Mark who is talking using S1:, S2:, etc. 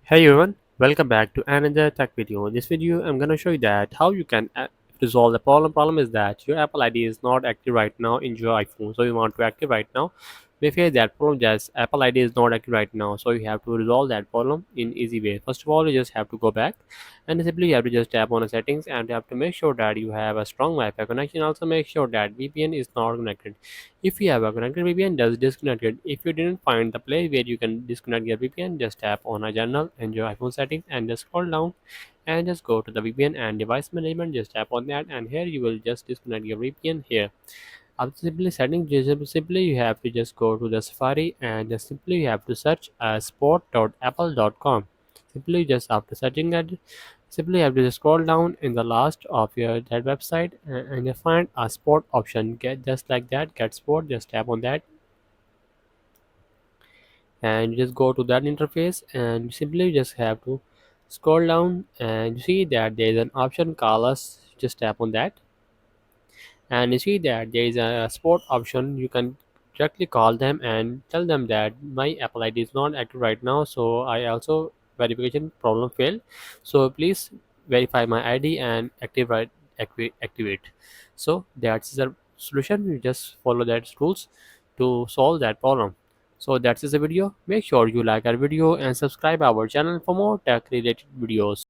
S1: Hey everyone, welcome back to another tech video. In this video, I'm gonna show you that how you can resolve the problem. Problem is that your Apple ID is not active right now in your iPhone, so you want to active right now. We face that problem just Apple ID is not active right now, so you have to resolve that problem in easy way. First of all, you just have to go back and simply you have to just tap on the settings and you have to make sure that you have a strong Wi-Fi connection. Also, make sure that VPN is not connected. If you have a connected VPN, just disconnect it. If you didn't find the place where you can disconnect your VPN, just tap on a journal in your iPhone settings and just scroll down and just go to the VPN and device management. Just tap on that and here you will just disconnect your VPN here. After simply setting, just simply you have to just go to the Safari and just simply you have to search sport.apple.com. Simply just after searching that, simply you have to just scroll down in the last of your that website and you find a sport option. Get just like that, get sport. Just tap on that and you just go to that interface and you simply just have to scroll down and you see that there is an option call us. Just tap on that and you see that there is a support option. You can directly call them and tell them that my Apple ID is not active right now, so I also verification problem failed, so please verify my ID and activate. So that's the solution. You just follow that rules to solve that problem. So that's the video. Make sure you like our video and subscribe our channel for more tech related videos.